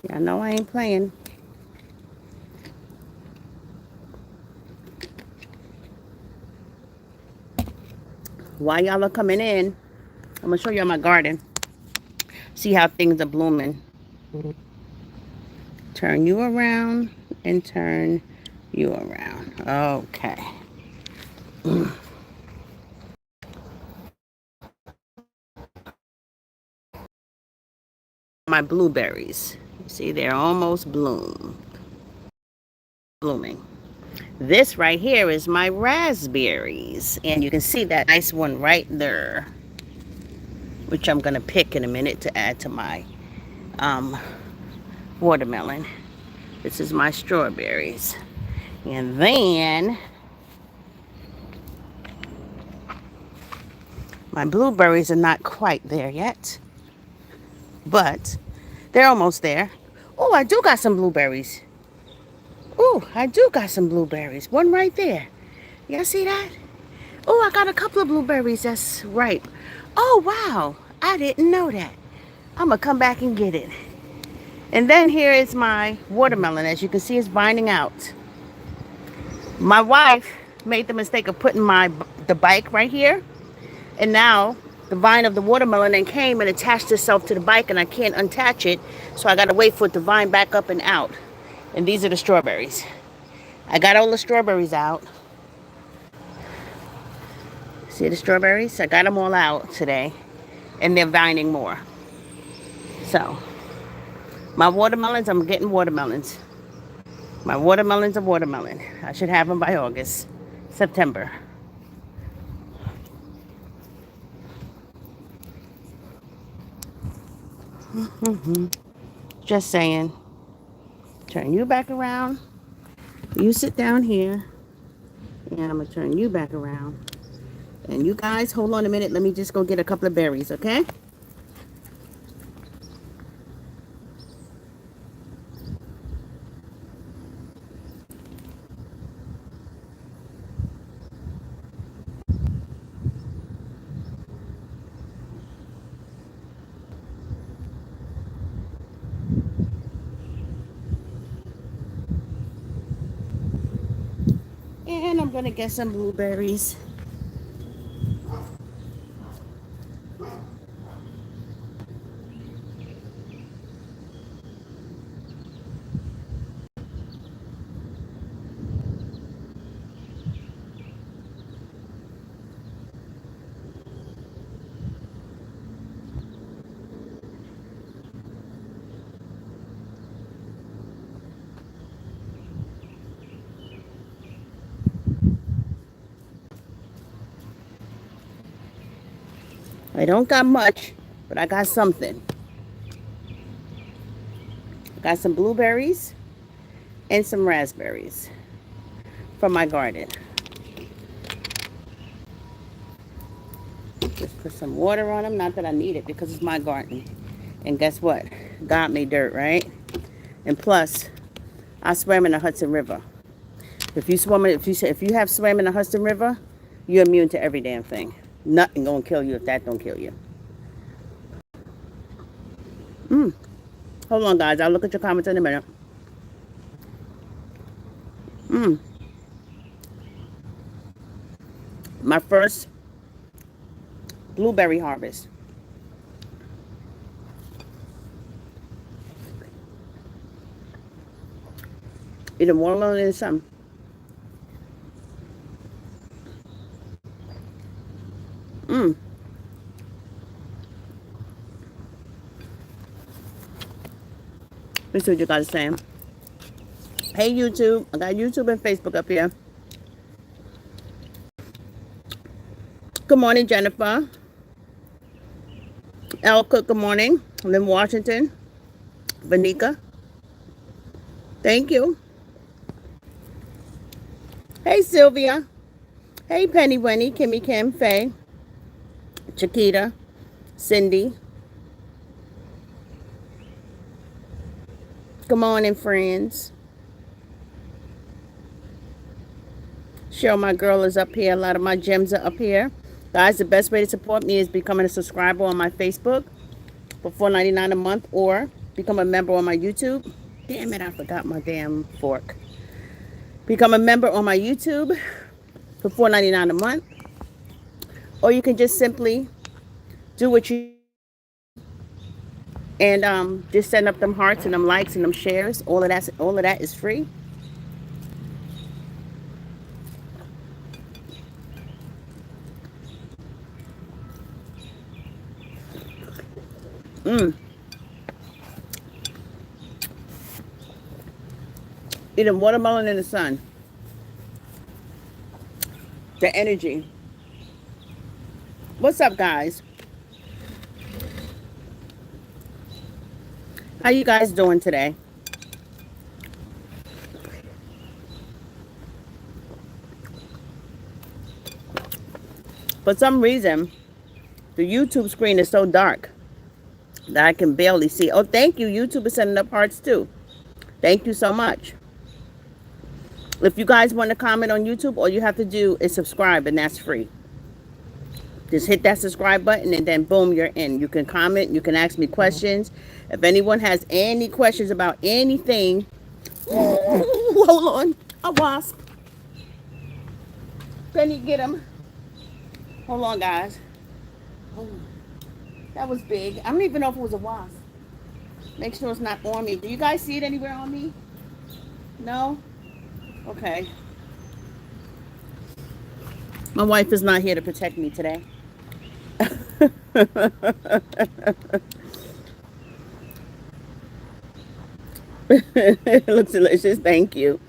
Y'all know I ain't playing. While y'all are coming in, I'm gonna show y'all my garden. See how things are blooming. Turn you around and turn you around. Okay. My blueberries. See, they're almost blooming. This right here is my raspberries. And you can see that nice one right there, which I'm gonna pick in a minute to add to my watermelon. This is my strawberries. And then my blueberries are not quite there yet, but they're almost there. Oh, I do got some blueberries. Oh, I do got some blueberries. One right there. Y'all see that? Oh, I got a couple of blueberries that's ripe. Oh, wow. I didn't know that. I'm going to come back and get it. And then here is my watermelon. As you can see, it's vining out. My wife made the mistake of putting the bike right here. And now the vine of the watermelon then came and attached itself to the bike, and I can't unattach it. So I got to wait for it to vine back up and out. And these are the strawberries. I got all the strawberries out. See the strawberries? I got them all out today. And they're vining more. So, my watermelons, I'm getting watermelons. My watermelons are watermelon. I should have them by August, September. Just saying. Turn you back around. You sit down here. And I'm going to turn you back around. And you guys, hold on a minute. Let me just go get a couple of berries, okay? And I'm going to get some blueberries. I don't got much, but I got something. I got some blueberries and some raspberries from my garden. Just put some water on them. Not that I need it because it's my garden. And guess what? God made dirt, right? And plus, I swam in the Hudson River. If you have swam in the Hudson River, you're immune to every damn thing. Nothing gonna kill you if that don't kill you. Hold on, guys. I'll look at your comments in a minute. My first blueberry harvest. Either watermelon or something. Let's see what you guys are saying. Hey, YouTube. I got YouTube and Facebook up here. Good morning, Jennifer. L. Cook, good morning. Lynn Washington. Vanika. Thank you. Hey, Sylvia. Hey, Penny Wenny, Kimmy Kim, Faye, Chiquita, Cindy. Good morning, friends. Cheryl, my girl, is up here. A lot of my gems are up here. Guys, the best way to support me is becoming a subscriber on my Facebook for $4.99 a month, or become a member on my YouTube. Damn it, I forgot my damn fork. Become a member on my YouTube for $4.99 a month, or you can just simply do what you and just send up them hearts and them likes and them shares. All of that is free. Mm. Eating watermelon in the sun. The energy. What's up, guys? How you guys doing today? For some reason, the YouTube screen is so dark that I can barely see. Oh, thank you. YouTube is sending up hearts too. Thank you so much. If you guys want to comment on YouTube, all you have to do is subscribe, and that's free. Just hit that subscribe button, and then boom, you're in. You can comment. You can ask me questions. If anyone has any questions about anything, hold on, a wasp. Can you get him? Hold on, guys. Hold on. That was big. I don't even know if it was a wasp. Make sure it's not on me. Do you guys see it anywhere on me? No? Okay. My wife is not here to protect me today. It looks delicious. Thank you.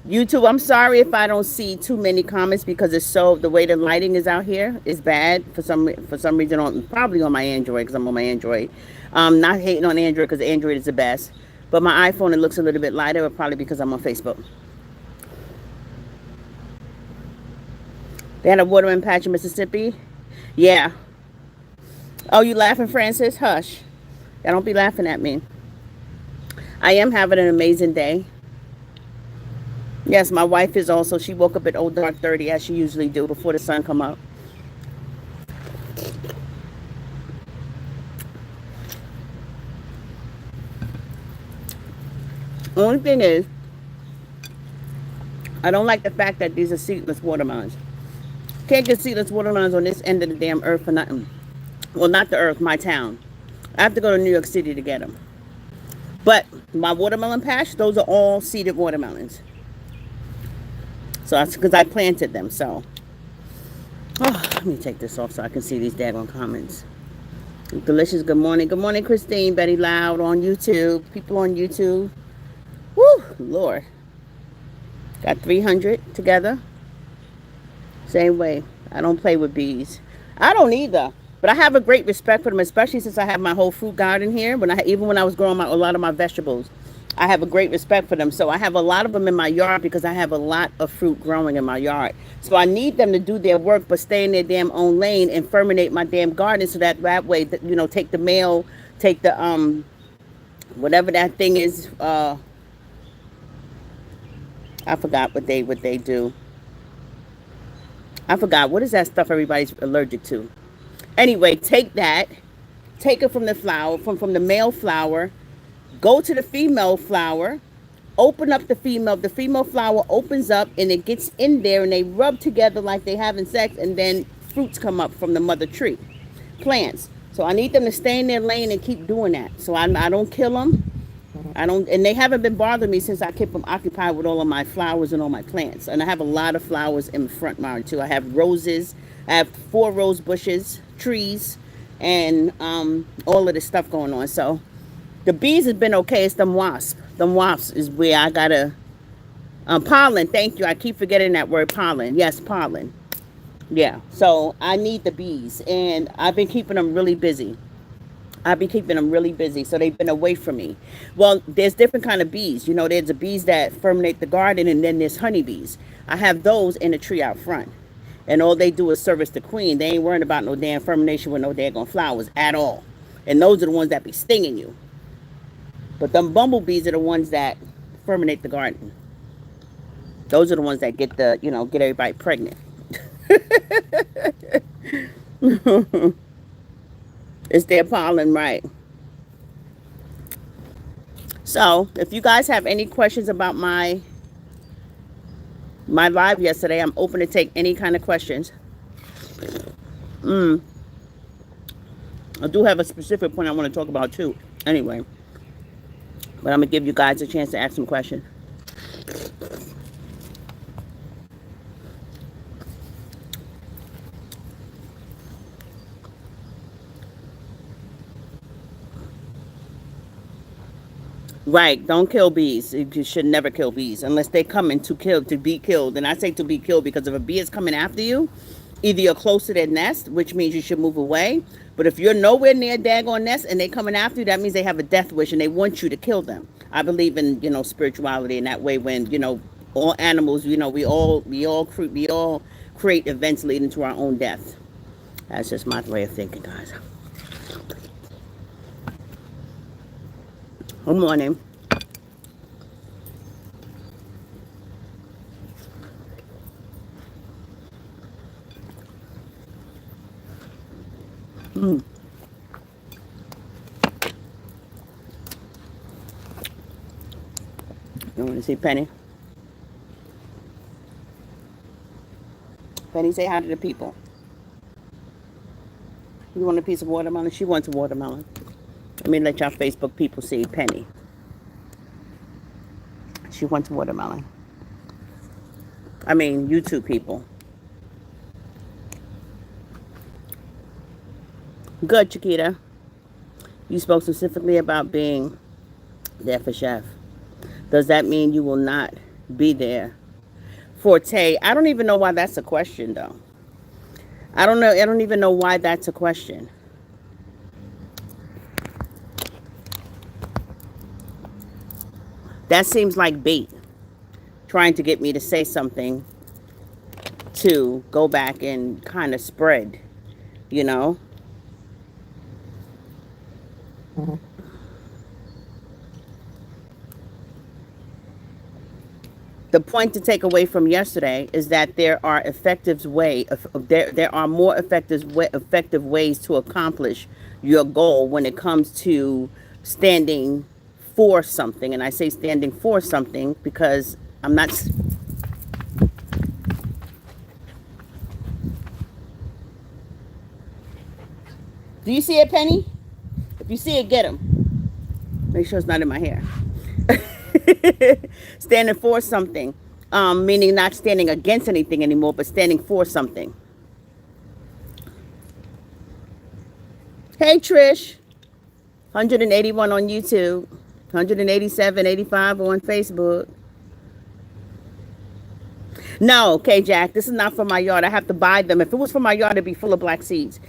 YouTube, I'm sorry if I don't see too many comments because it's so, the way the lighting is out here is bad for some reason, probably on my Android, because I'm on my Android. Not hating on Android, because Android is the best, but my iPhone, it looks a little bit lighter, probably because I'm on Facebook. They had a watermelon patch in Mississippi. Yeah. Oh, you laughing, Francis? Hush. Don't be laughing at me. I am having an amazing day. Yes, my wife is also, she woke up at old dark 30, as she usually do, before the sun come up. Only thing is, I don't like the fact that these are seedless watermelons. Can't get seedless watermelons on this end of the damn earth for nothing. Well, not the earth, my town. I have to go to New York City to get them. But my watermelon patch, those are all seeded watermelons. So that's because I planted them. So, let me take this off so I can see these daggone comments. Delicious. Good morning. Good morning, Christine. Betty Loud on YouTube. People on YouTube. Woo, Lord. Got 300 together. Same way. I don't play with bees. I don't either. But I have a great respect for them, especially since I have my whole fruit garden here. Even when I was growing a lot of my vegetables, I have a great respect for them. So I have a lot of them in my yard because I have a lot of fruit growing in my yard. So I need them to do their work, but stay in their damn own lane and fermentate my damn garden, so that way, take the mail, take the whatever that thing is. I forgot what they do. I forgot, what is that stuff everybody's allergic to? Anyway, take it from the flower, from the male flower, go to the female flower, open up the female flower opens up, and it gets in there, and they rub together like they having sex, and then fruits come up from the mother tree, plants. So I need them to stay in their lane and keep doing that. So I don't kill them. And they haven't been bothering me since I kept them occupied with all of my flowers and all my plants. And I have a lot of flowers in the front yard too. I have roses. I have 4 rose bushes, trees, and all of this stuff going on. So the bees have been okay. It's them wasps. Them wasps is where I gotta pollen. Thank you. I keep forgetting that word, pollen. Yes, pollen. Yeah. So I need the bees, and I've been keeping them really busy. So they've been away from me. Well, there's different kind of bees. There's the bees that fermentate the garden, and then there's honeybees. I have those in the tree out front. And all they do is service the queen. They ain't worrying about no damn fermentation with no daggone flowers at all. And those are the ones that be stinging you. But them bumblebees are the ones that fermentate the garden. Those are the ones that get the, get everybody pregnant. It's their pollen, right? So, if you guys have any questions about my live yesterday, I'm open to take any kind of questions. I do have a specific point I want to talk about too. Anyway, but I'm gonna give you guys a chance to ask some questions. Right, don't kill bees. You should never kill bees unless they come in to be killed. And I say to be killed because if a bee is coming after you, either you're close to their nest, which means you should move away. But if you're nowhere near daggone nest and they coming after you, that means they have a death wish and they want you to kill them. I believe in, spirituality in that way when, all animals, we all create events leading to our own death. That's just my way of thinking, guys. Good morning. You want to see Penny? Penny, say hi to the people. You want a piece of watermelon? She wants a watermelon. Let me let y'all Facebook people see Penny. She wants a watermelon. I mean, YouTube people. Good, Chiquita. You spoke specifically about being there for Chef. Does that mean you will not be there for Tay? I don't even know why that's a question, though. I don't know. I don't even know why that's a question. That seems like bait, trying to get me to say something to go back and kind of spread, Mm-hmm. The point to take away from yesterday is that there are there are more effective ways to accomplish your goal when it comes to standing for something. And I say standing for something because I'm not. Do you see it, Penny? If you see it, get him. Make sure it's not in my hair. Standing for something, meaning not standing against anything anymore, but standing for something. Hey, Trish. 181 on YouTube. 187, 85 on Facebook. No, okay, Jack. This is not for my yard. I have to buy them. If it was for my yard, it'd be full of black seeds.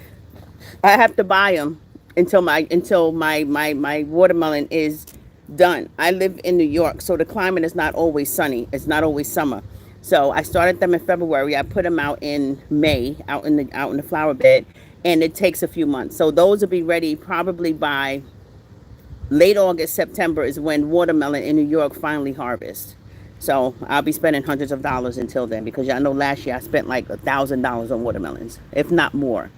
I have to buy them until my watermelon is done. I live in New York, so the climate is not always sunny. It's not always summer. So I started them in February. I put them out in May, out in the flower bed, and it takes a few months. So those will be ready probably by late August, September is when watermelon in New York finally harvests. So I'll be spending hundreds of dollars until then because y'all know last year I spent like $1,000 on watermelons, if not more.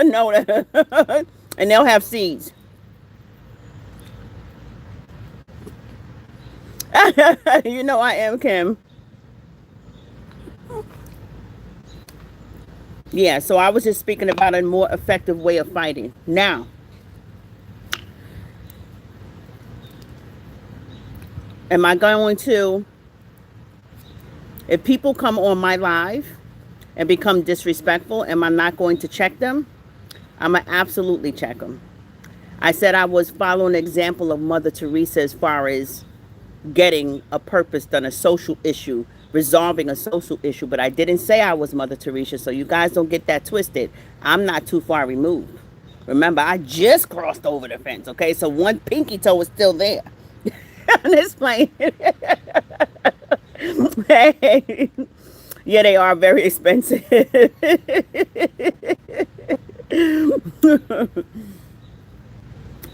No, and they'll have seeds. You know I am, Kim. Yeah, so I was just speaking about a more effective way of fighting. Now, am I going to, if people come on my live and become disrespectful, am I not going to check them? I'm going to absolutely check them. I said I was following an example of Mother Teresa as far as getting a purpose done, a social issue, resolving a social issue, but I didn't say I was Mother Teresa, so you guys don't get that twisted. I'm not too far removed. Remember, I just crossed over the fence, okay? So one pinky toe is still there. I'm just playing. Hey. Yeah, they are very expensive.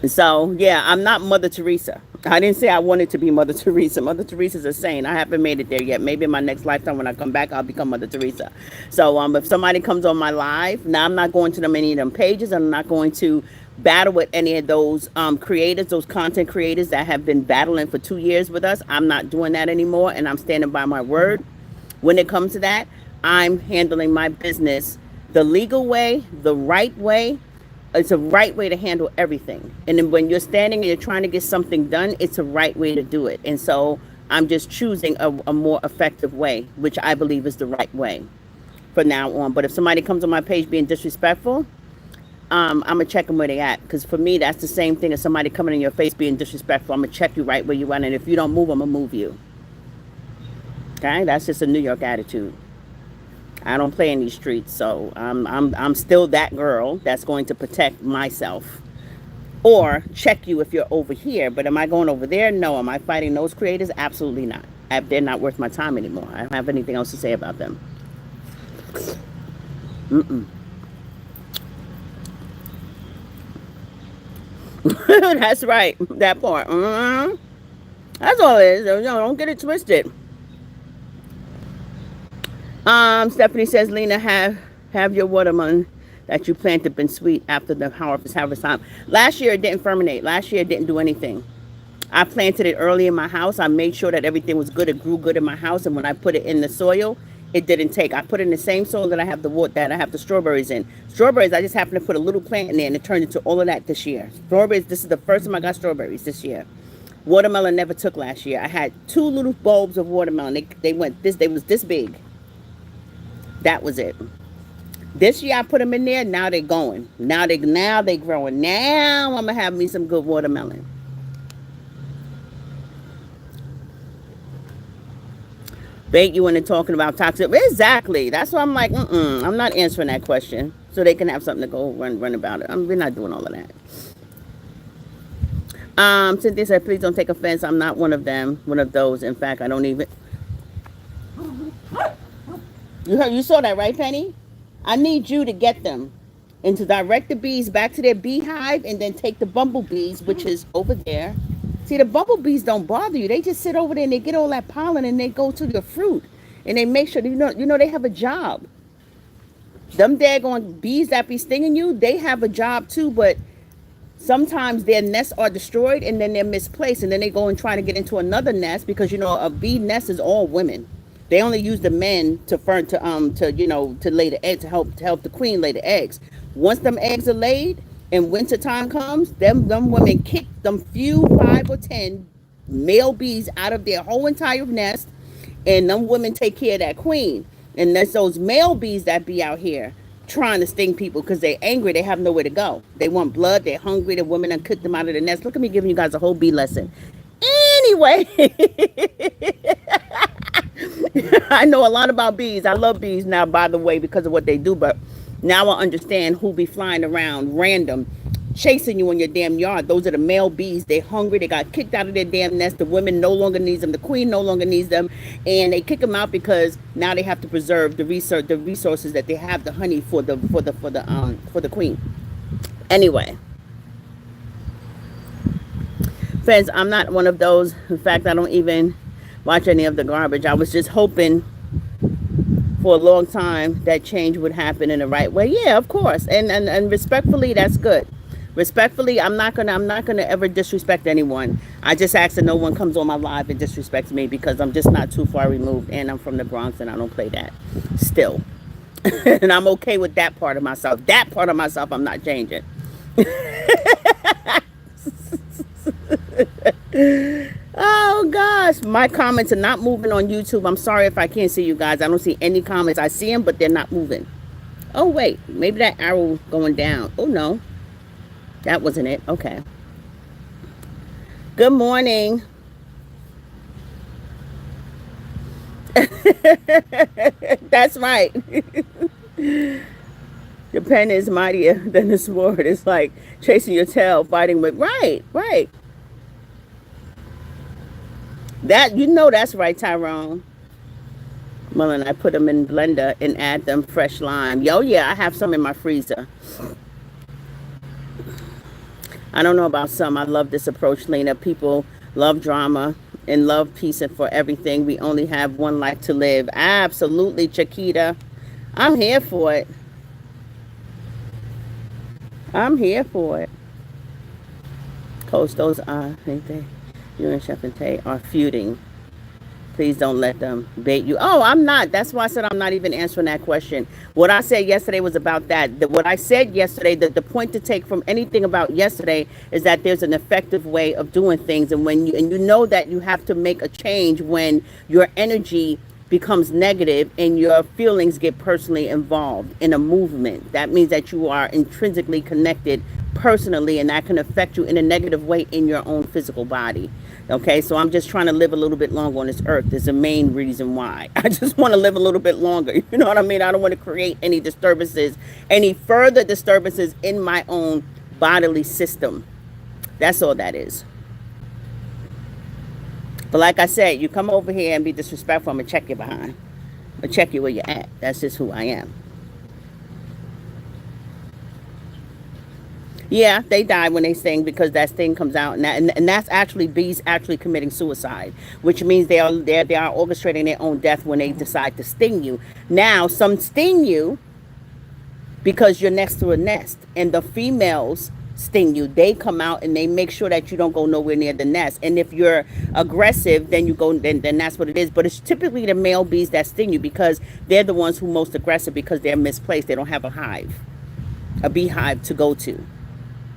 So, yeah, I'm not Mother Teresa. I didn't say I wanted to be Mother Teresa. Mother Teresa's a saint. I haven't made it there yet. Maybe in my next lifetime when I come back, I'll become Mother Teresa. So, if somebody comes on my live, now I'm not going to them any of them pages. I'm not going to battle with any of those creators, those content creators that have been battling for 2 years with us. I'm not doing that anymore, and I'm standing by my word. When it comes to that, I'm handling my business the legal way, the right way. It's a right way to handle everything. And then when you're standing and you're trying to get something done, it's a right way to do it. And so I'm just choosing a more effective way, which I believe is the right way from now on. But if somebody comes on my page being disrespectful, I'm going to check them where they at. Because for me, that's the same thing as somebody coming in your face being disrespectful. I'm going to check you right where you are. And if you don't move, I'm going to move you. Okay? That's just a New York attitude. I don't play in these streets, so I'm still that girl that's going to protect myself. Or check you if you're over here. But am I going over there? No. Am I fighting those creators? Absolutely not. They're not worth my time anymore. I don't have anything else to say about them. That's right. That part. That's all it is. Don't get it twisted. Stephanie says, Lena, have your watermelon that you planted been sweet after the harvest time. Last year it didn't fermentate. Last year it didn't do anything. I planted it early in my house. I made sure that everything was good. It grew good in my house. And when I put it in the soil, it didn't take. I put it in the same soil that I have the strawberries in. Strawberries, I just happened to put a little plant in there and it turned into all of that this year. Strawberries, this is the first time I got strawberries this year. Watermelon never took last year. I had 2 little bulbs of watermelon. They was this big. That was it. This year I put them in there. Now they're going. Now they growing. Now I'm gonna have me some good watermelon. Bait you into talking about toxic. Exactly. That's why I'm like, I'm not answering that question. So they can have something to go run about it. We're not doing all of that. Cynthia said, please don't take offense. I'm not one of them. One of those. In fact, I don't even. You saw that, right, Penny? I need you to get them and to direct the bees back to their beehive and then take the bumblebees, which is over there. See, the bumblebees don't bother you. They just sit over there and they get all that pollen and they go to your fruit. And they make sure, they have a job. Them daggone bees that be stinging you, they have a job too, but sometimes their nests are destroyed and then they're misplaced. And then they go and try to get into another nest because, a bee nest is all women. They only use the men to lay the egg to help the queen lay the eggs. Once them eggs are laid and winter time comes, them women kick them few 5 or 10 male bees out of their whole entire nest, and them women take care of that queen. And that's those male bees that be out here trying to sting people because they're angry. They have nowhere to go. They want blood. They're hungry. The women done kicked them out of the nest. Look at me giving you guys a whole bee lesson. Anyway. I know a lot about bees. I love bees now, by the way, because of what they do. But now I understand who be flying around random, chasing you in your damn yard. Those are the male bees. They're hungry. They got kicked out of their damn nest. The women no longer needs them. The queen no longer needs them. And they kick them out because now they have to preserve the resources that they have, the honey for the queen. Anyway. Friends, I'm not one of those. In fact, I don't even watch any of the garbage. I was just hoping for a long time that change would happen in the right way. Yeah, of course. And respectfully, that's good. Respectfully, I'm not gonna ever disrespect anyone. I just ask that no one comes on my live and disrespects me because I'm just not too far removed and I'm from the Bronx and I don't play that still. And I'm okay with that part of myself. That part of myself I'm not changing. Oh gosh, my comments are not moving on YouTube. I'm sorry if I can't see you guys. I don't see any comments. I see them, but they're not moving. Oh wait, maybe that arrow going down. Oh no, that wasn't it. Okay. Good morning. That's right. The pen is mightier than the sword. It's like chasing your tail, fighting with. Right. That, that's right, Tyrone. Mullen, I put them in blender and add them fresh lime. Yeah, I have some in my freezer. I don't know about some. I love this approach, Lena. People love drama and love peace and for everything. We only have one life to live. Absolutely, Chiquita. I'm here for it. I'm here for it. Coach, those are, think they, you and Chef and Tay are feuding. Please don't let them bait you. Oh, I'm not. That's why I said I'm not even answering that question. What I said yesterday was about that. What I said yesterday, the point to take from anything about yesterday is that there's an effective way of doing things. And when you know that you have to make a change when your energy becomes negative and your feelings get personally involved in a movement. That means that you are intrinsically connected personally, and that can affect you in a negative way in your own physical body. Okay, so I'm just trying to live a little bit longer on this earth. Is the main reason why. I just want to live a little bit longer. You know what I mean? I don't want to create any disturbances, any further disturbances in my own bodily system. That's all that is. But like I said, you come over here and be disrespectful, I'm going to check you behind. I'm going to check you where you're at. That's just who I am. Yeah, they die when they sting because that sting comes out, and that's actually bees actually committing suicide, which means they are orchestrating their own death when they decide to sting you. Now, some sting you because you're next to a nest, and the females sting you. They come out and they make sure that you don't go nowhere near the nest. And if you're aggressive, then you go. Then that's what it is. But it's typically the male bees that sting you because they're the ones who are most aggressive because they're misplaced. They don't have a beehive to go to.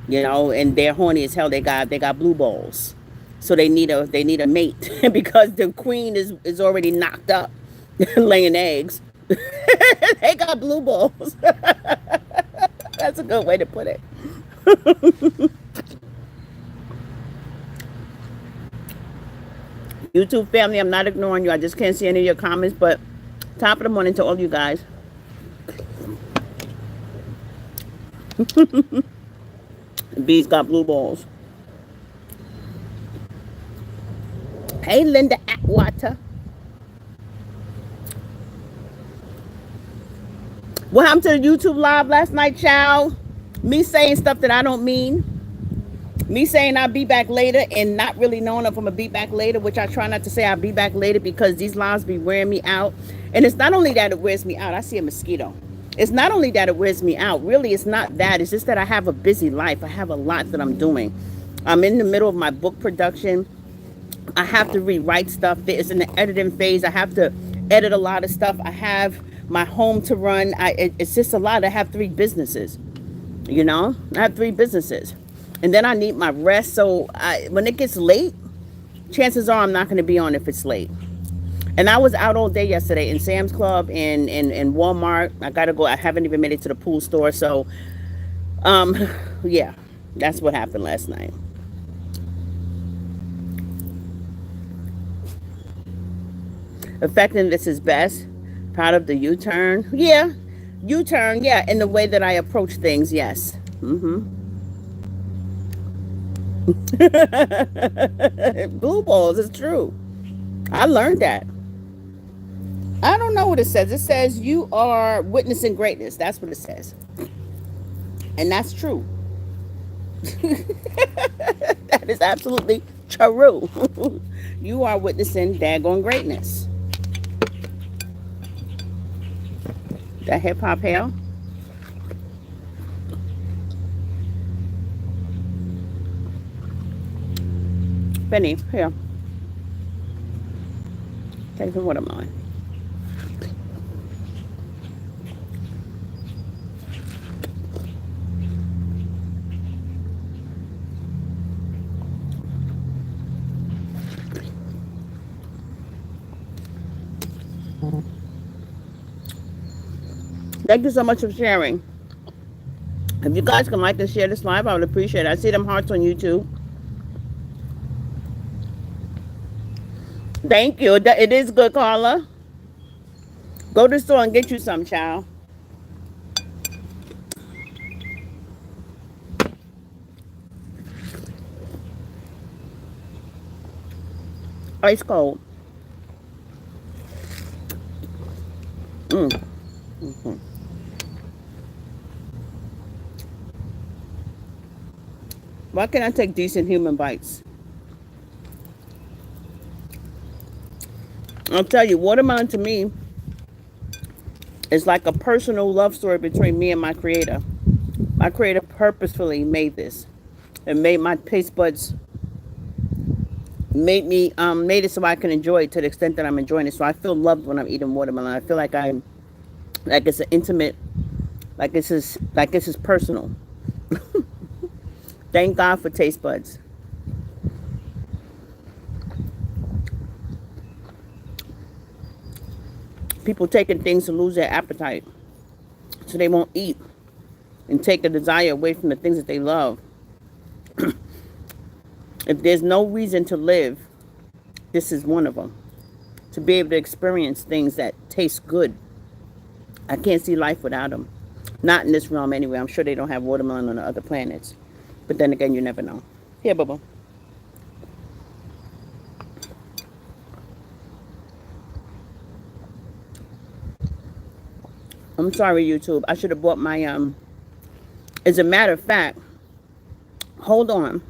You know, and they're horny as hell. They got blue balls, so they need a mate because the queen is already knocked up, laying eggs. They got blue balls. That's a good way to put it. YouTube family, I'm not ignoring you. I just can't see any of your comments, but top of the morning to all you guys. Bees got blue balls. Hey, Linda Atwater. What happened to the YouTube live last night, child? Me saying stuff that I don't mean. Me saying I'll be back later and not really knowing if I'm going to be back later, which I try not to say I'll be back later because these lives be wearing me out. And it's not only that it wears me out. I see a mosquito. It's not only that it wears me out. Really, it's not that. It's just that I have a busy life. I have a lot that I'm doing. I'm in the middle of my book production. I have to rewrite stuff. It's in the editing phase. I have to edit a lot of stuff. I have my home to run. It's just a lot. I have 3 businesses. You know, I have 3 businesses. And then I need my rest. So when it gets late, chances are I'm not going to be on if it's late. And I was out all day yesterday in Sam's Club and Walmart. I got to go. I haven't even made it to the pool store. So, yeah, that's what happened last night. Effectiveness is best. Proud of the U-turn. Yeah, U-turn. Yeah, in the way that I approach things. Yes. Blue balls. It's true. I learned that. I don't know what it says. It says you are witnessing greatness. That's what it says. And that's true. That is absolutely true. You are witnessing daggone greatness. That hip hop hell. Benny, here. Take some watermelon. Thank you so much for sharing. If you guys can like and share this live, I would appreciate it. I see them hearts on YouTube. Thank you. It is good, Carla. Go to the store and get you some, child. Ice cold. Why can't I take decent human bites? I'll tell you, watermelon to me is like a personal love story between me and my creator. My creator purposefully made this and made my taste buds, made it so I can enjoy it to the extent that I'm enjoying it. So I feel loved when I'm eating watermelon. I feel like like it's an intimate, like this is personal. Thank God for taste buds. People taking things to lose their appetite so they won't eat and take the desire away from the things that they love. If there's no reason to live, this is one of them. To be able to experience things that taste good. I can't see life without them. Not in this realm anyway. I'm sure they don't have watermelon on the other planets. But then again, you never know. Here, Bubba. I'm sorry, YouTube. I should have bought my, as a matter of fact, hold on.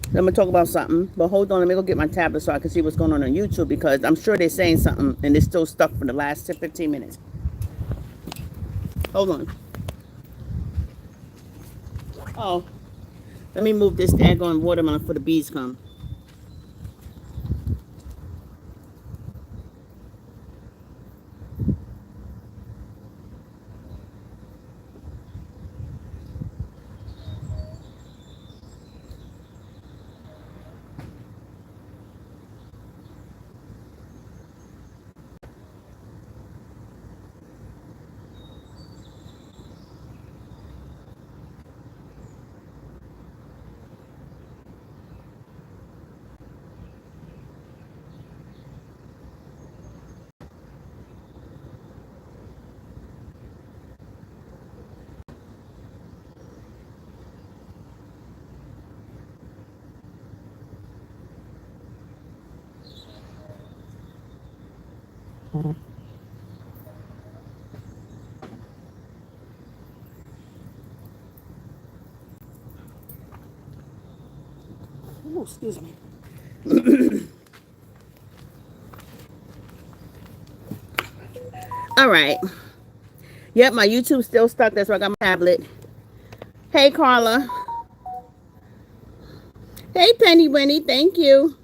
I'm going to talk about something, but hold on. Let me go get my tablet so I can see what's going on YouTube, because I'm sure they're saying something and it's still stuck for the last 15 minutes. Hold on. Oh, let me move this daggone watermelon before the bees come. Oh, excuse me. All right. Yep, my YouTube's still stuck. That's why I got my tablet. Hey, Carla. Hey, Penny Winnie. Thank you.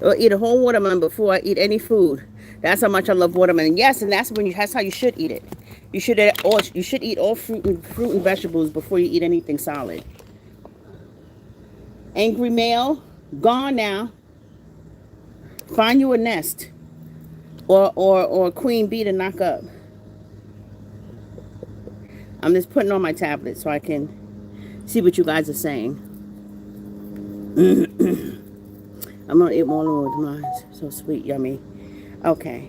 I'll eat a whole watermelon before I eat any food. That's how much I love watermelon. Yes, and that's how you should eat it. You should eat all fruit and vegetables before you eat anything solid. Angry male, gone now. Find you a nest or a queen bee to knock up. I'm just putting on my tablet so I can see what you guys are saying. I'm gonna eat more with mine. So sweet, yummy. Okay.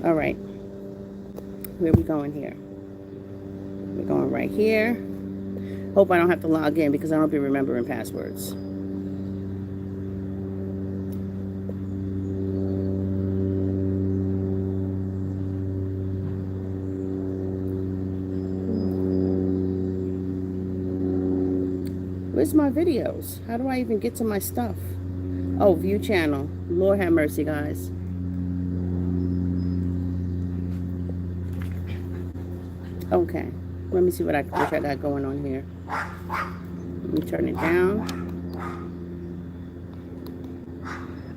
All right. Where are we going here? We're going right here. Hope I don't have to log in because I don't be remembering passwords. Where's my videos? How do I even get to my stuff? Oh, view channel. Lord have mercy, guys. Okay. Let me see what I got going on here. Let me turn it down.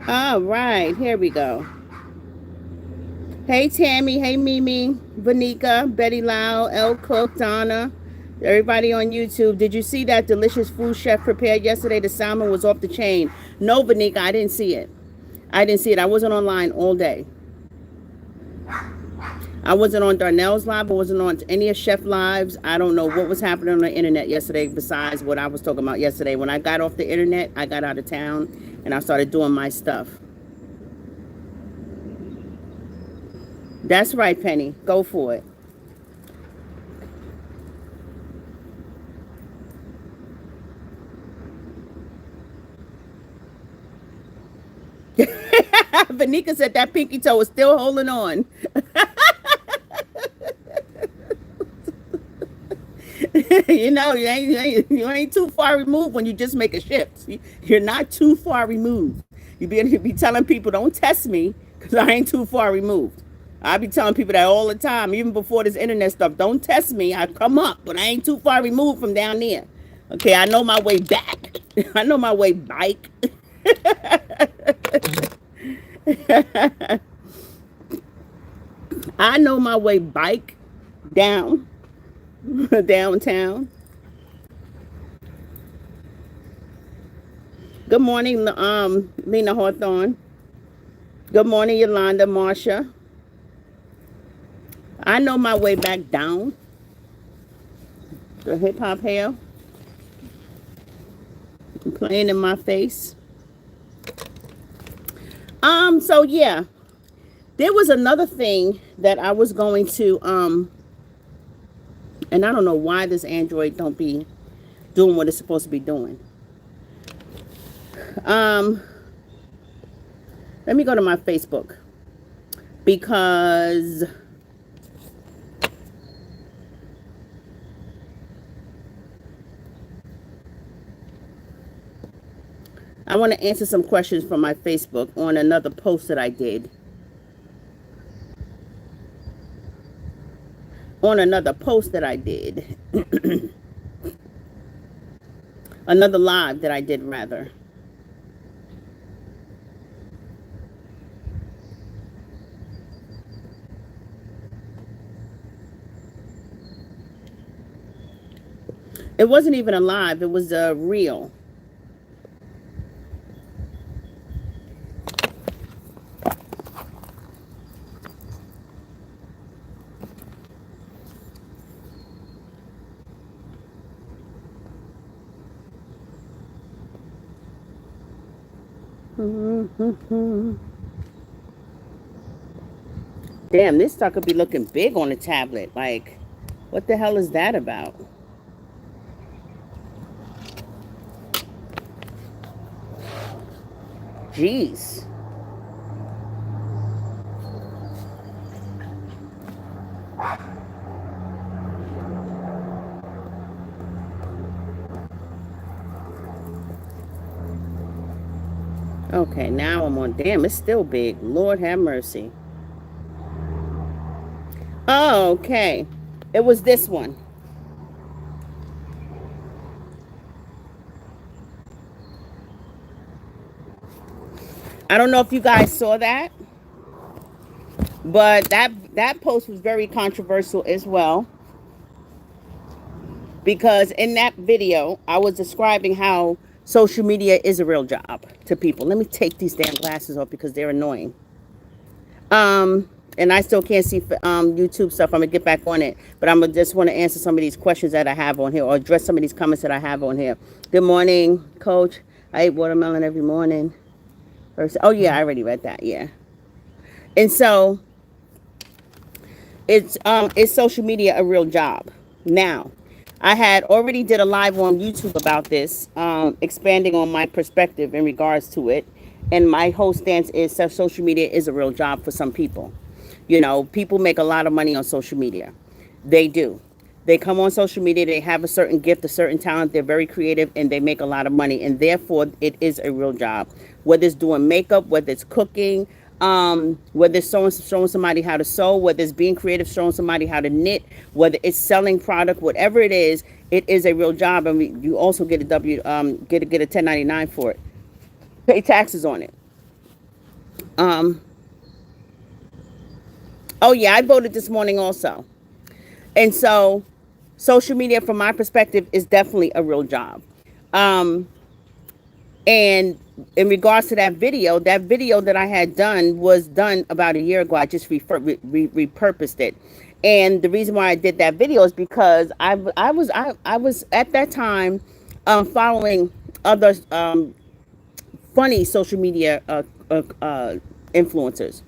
All right. Here we go. Hey, Tammy. Hey, Mimi. Vanika. Betty Lau. L. Cook. Donna. Everybody on YouTube, did you see that delicious food chef prepared yesterday? The salmon was off the chain. No, Vanika, I didn't see it. I wasn't online all day. I wasn't on Darnell's live. I wasn't on any of Chef lives. I don't know what was happening on the internet yesterday besides what I was talking about yesterday. When I got off the internet, I got out of town and I started doing my stuff. That's right, Penny. Go for it. Vanika said that pinky toe is still holding on. You ain't too far removed when you just make a shift. You're not too far removed. You be telling people, don't test me because I ain't too far removed. I be telling people that all the time, even before this internet stuff. Don't test me. I come up, but I ain't too far removed from down there. Okay, I know my way back. I know my way bike. I know my way bike down downtown. Good morning, Lena Hawthorne. Good morning, Yolanda, Marsha. I know my way back down. The hip hop hair playing in my face. So yeah, there was another thing that I was going to and I don't know why this Android don't be doing what it's supposed to be doing. Let me go to my Facebook because I want to answer some questions from my Facebook on another post that I did. Another live that I did, rather. It wasn't even a live, it was a reel. Damn, this sucker be looking big on the tablet. Like, what the hell is that about? Jeez. Okay, now I'm on. Damn, it's still big. Lord have mercy. Oh, okay. It was this one. I don't know if you guys saw that, but that post was very controversial as well, because in that video I was describing how social media is a real job to people. Let me take these damn glasses off because they're annoying. And I still can't see YouTube stuff. I'm gonna get back on it, but I'm gonna just want to answer some of these questions that I have on here, or address some of these comments that I have on here. Good morning, Coach. I eat watermelon every morning. Oh yeah, I already read that. Yeah. And so is social media a real job? Now, I had already did a live on YouTube about this, expanding on my perspective in regards to it. And my whole stance is that social media is a real job for some people. You know, people make a lot of money on social media. They do. They come on social media, they have a certain gift, a certain talent, they're very creative, and they make a lot of money. And therefore, it is a real job. Whether it's doing makeup, whether it's cooking, whether it's showing somebody how to sew, whether it's being creative, showing somebody how to knit, whether it's selling product, whatever it is a real job. And you also get a get a 1099 for it. Pay taxes on it. Oh yeah, I voted this morning also. And so social media, from my perspective, is definitely a real job. And in regards to that video that I had done was done about a year ago. I just repurposed it. And the reason why I did that video is because I was at that time following other funny social media influencers.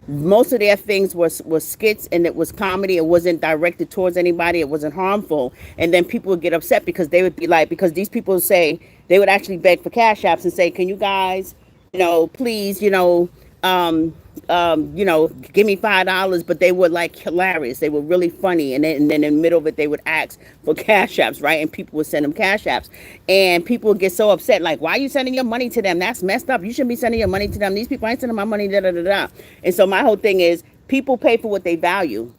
Most of their things was skits, and it was comedy. It wasn't directed towards anybody. It wasn't harmful. And then people would get upset because they would be like, because these people say, they would actually beg for cash apps and say, can you guys, please, give me $5, but they were like hilarious. They were really funny, and then in the middle of it, they would ask for cash apps, right? And people would send them cash apps, and people would get so upset, like, "Why are you sending your money to them? That's messed up. You shouldn't be sending your money to them. These people ain't sending my money." Da da da da. And so my whole thing is, people pay for what they value.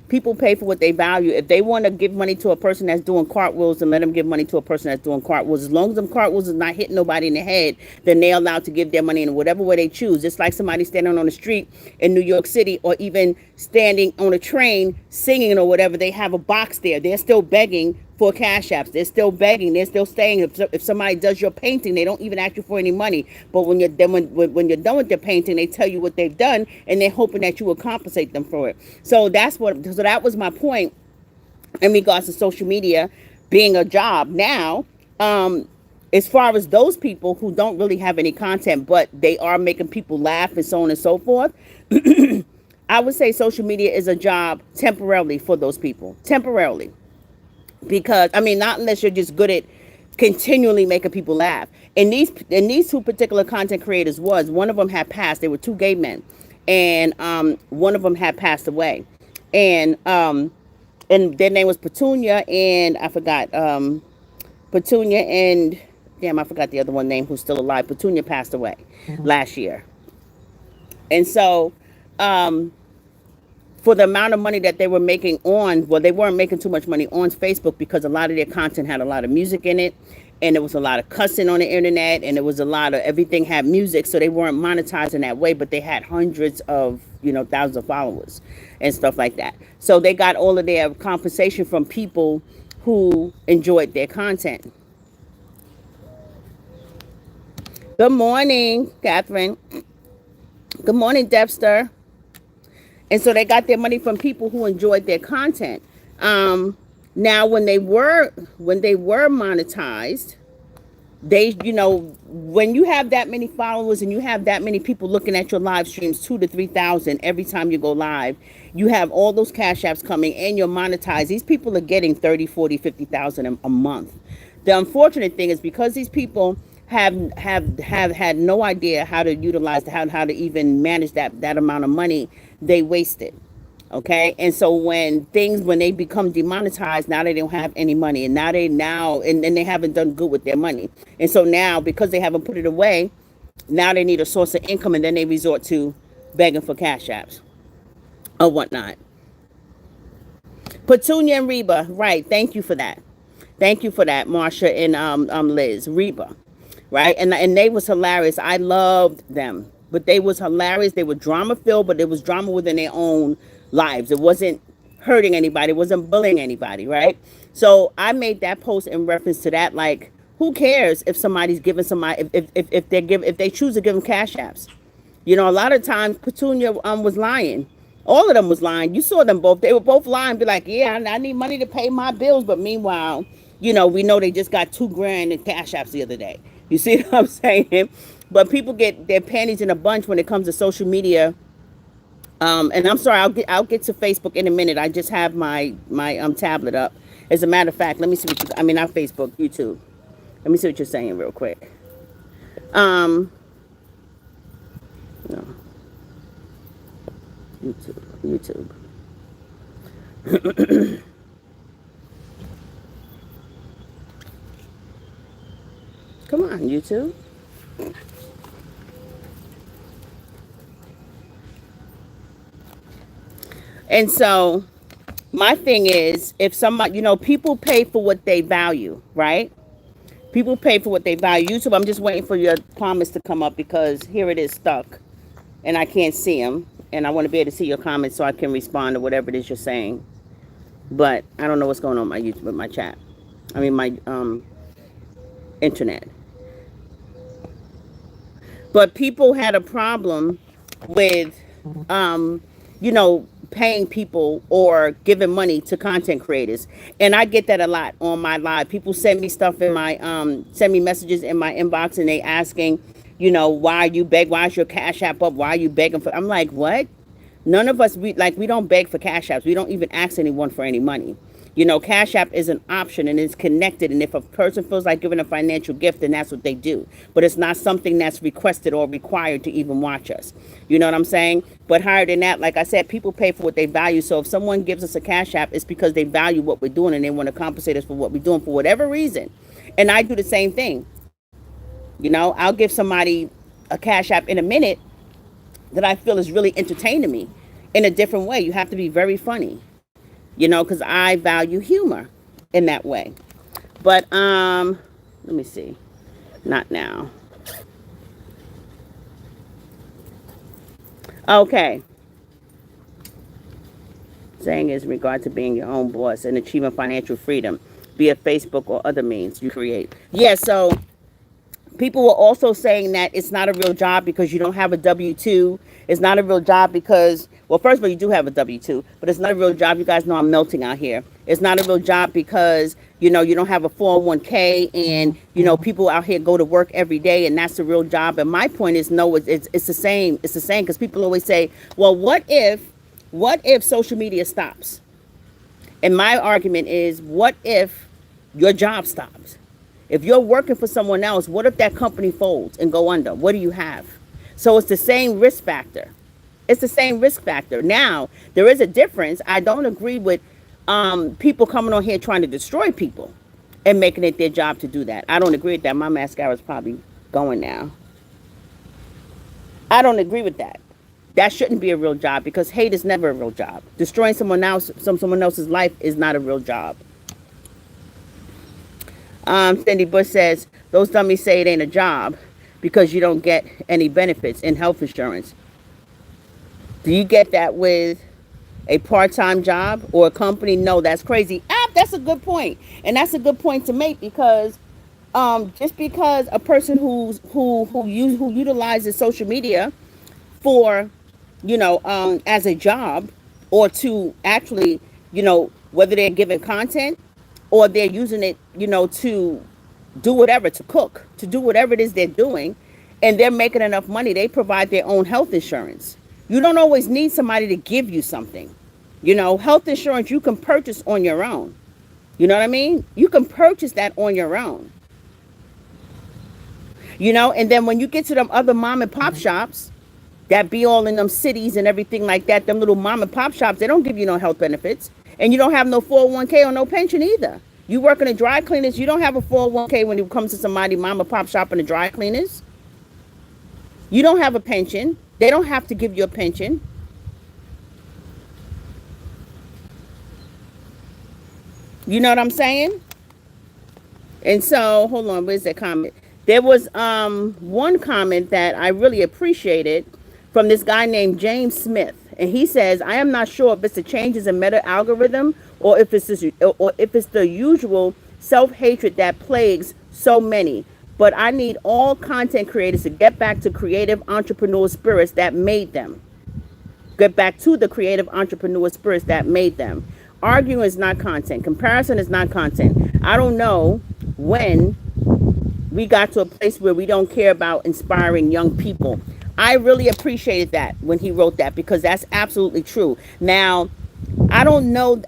People pay for what they value. If they want to give money to a person that's doing cartwheels, then let them give money to a person that's doing cartwheels. As long as them cartwheels is not hitting nobody in the head, then they're allowed to give their money in whatever way they choose. Just like somebody standing on the street in New York City, or even standing on a train singing or whatever, they have a box there. They're still begging for cash apps. They're still begging. They're still saying, if somebody does your painting, they don't even ask you for any money. But when you're done when you're done with their painting, they tell you what they've done, and they're hoping that you will compensate them for it. So that was my point in regards to social media being a job. Now, as far as those people who don't really have any content, but they are making people laugh and so on and so forth, I would say social media is a job temporarily for those people. Temporarily. Because I mean, not unless you're just good at continually making people laugh. And these two particular content creators, was one of them had passed. They were two gay men, and one of them had passed away, and their name was Petunia, and I forgot Petunia, and damn, I forgot the other one name who's still alive. Petunia passed away last year, and so for the amount of money that they were making they weren't making too much money on Facebook, because a lot of their content had a lot of music in it, and there was a lot of cussing on the internet, and there was a lot of everything had music, so they weren't monetizing that way, but they had hundreds of, thousands of followers and stuff like that. So they got all of their compensation from people who enjoyed their content. Good morning, Catherine. Good morning, Debster. And so they got their money from people who enjoyed their content. Now, when they were monetized, when you have that many followers and you have that many people looking at your live streams, 2,000 to 3,000 every time you go live, you have all those cash apps coming, and you're monetized. These people are getting 30, 40, 50,000 a month. The unfortunate thing is, because these people have had no idea how to utilize, how to even manage that amount of money, they waste it. Okay. And so when they become demonetized, now they don't have any money, and and they haven't done good with their money. And so now, because they haven't put it away, now they need a source of income, and then they resort to begging for cash apps or whatnot. Petunia and Reba. Right. Thank you for that. Thank you for that, Marsha and Liz. Reba. Right. And they was hilarious. I loved them, but they was hilarious. They were drama filled, but it was drama within their own lives. It wasn't hurting anybody. It wasn't bullying anybody. Right. So I made that post in reference to that. Like, who cares if somebody's giving somebody, if they choose to give them cash apps? A lot of times Petunia was lying. All of them was lying. You saw them both. They were both lying. Be like, yeah, I need money to pay my bills. But meanwhile, we know they just got $2,000 in cash apps the other day. You see what I'm saying? But people get their panties in a bunch when it comes to social media. And I'm sorry, I'll get to Facebook in a minute. I just have my tablet up. As a matter of fact, let me see not Facebook, YouTube. Let me see what you're saying real quick. No. YouTube. Come on, YouTube. And so my thing is, if somebody, people pay for what they value, right? People pay for what they value. YouTube, I'm just waiting for your comments to come up, because here it is stuck and I can't see them. And I want to be able to see your comments so I can respond to whatever it is you're saying. But I don't know what's going on with my YouTube, with my chat. My internet. But people had a problem with, paying people or giving money to content creators. And I get that a lot on my live. People send me stuff in my, send me messages in my inbox, and they asking, why is your cash app up? Why are you begging for, I'm like, what? None of us, we don't beg for cash apps. We don't even ask anyone for any money. Cash App is an option and it's connected. And if a person feels like giving a financial gift, then that's what they do. But it's not something that's requested or required to even watch us. You know what I'm saying? But higher than that, like I said, people pay for what they value. So if someone gives us a Cash App, it's because they value what we're doing and they want to compensate us for what we're doing for whatever reason. And I do the same thing. I'll give somebody a Cash App in a minute that I feel is really entertaining me in a different way. You have to be very funny, because I value humor in that way. But let me see. Not now. Okay. Saying is in regard to being your own boss and achieving financial freedom, be it Facebook or other means you create. Yeah, so people were also saying that it's not a real job because you don't have a W-2. It's not a real job because, well, first of all, you do have a W-2, but it's not a real job. You guys know I'm melting out here. It's not a real job because, you don't have a 401k and, people out here go to work every day and that's a real job. And my point is, no, it's the same. It's the same because people always say, well, what if social media stops? And my argument is, what if your job stops? If you're working for someone else, what if that company folds and go under? What do you have? So it's the same risk factor. It's the same risk factor. Now, there is a difference. I don't agree with people coming on here trying to destroy people and making it their job to do that. I don't agree with that. My mascara is probably going now. I don't agree with that. That shouldn't be a real job because hate is never a real job. Destroying someone else's life is not a real job. Cindy Bush says, those dummies say it ain't a job because you don't get any benefits in health insurance. Do you get that with a part-time job or a company? No, that's crazy. That's a good point. And that's a good point to make because just because a person who utilizes social media for, as a job or to actually, whether they're giving content or they're using it, to do whatever, to cook, to do whatever it is they're doing, and they're making enough money, they provide their own health insurance. You don't always need somebody to give you something. Health insurance you can purchase on your own. You know what I mean? You can purchase that on your own. And then when you get to them other mom and pop shops that be all in them cities and everything like that, them little mom and pop shops, they don't give you no health benefits. And you don't have no 401k or no pension either. You work in a dry cleaners, you don't have a 401k when it comes to somebody mom and pop shop in the dry cleaners. You don't have a pension. They don't have to give you a pension. You know what I'm saying? And so, hold on, where's that comment? There was one comment that I really appreciated from this guy named James Smith. And he says, I am not sure if it's the changes in meta algorithm or if it's the usual self-hatred that plagues so many. But I need all content creators to get back to creative entrepreneur spirits that made them. Get back to the creative entrepreneur spirits that made them. Arguing is not content. Comparison is not content. I don't know when we got to a place where we don't care about inspiring young people. I really appreciated that when he wrote that because that's absolutely true. Now, I don't know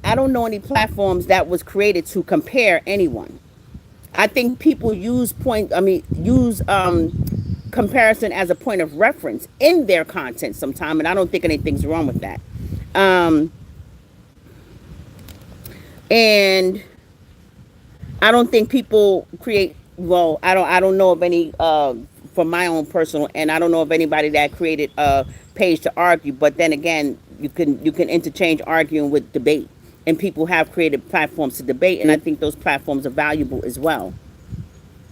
any platforms that was created to compare anyone. I think people use comparison as a point of reference in their content sometime, and I don't think anything's wrong with that. And I don't think people create. Well, I don't know of any from my own personal, and I don't know of anybody that created a page to argue. But then again, you can interchange arguing with debate, and people have created platforms to debate, and I think those platforms are valuable as well.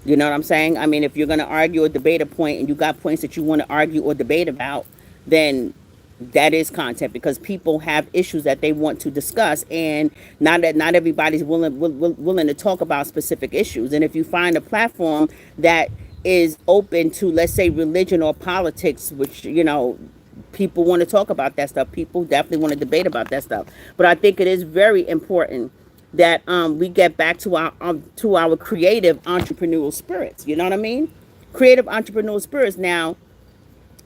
You know what I'm saying? I mean, if you're going to argue or debate a point, and you got points that you want to argue or debate about, then that is content because people have issues that they want to discuss, and not everybody's willing to talk about specific issues. And if you find a platform that is open to, let's say, religion or politics, which people want to talk about that stuff, people definitely want to debate about that stuff. But I think it is very important that we get back to our creative entrepreneurial spirits. You know what I mean? Creative entrepreneurial spirits. Now,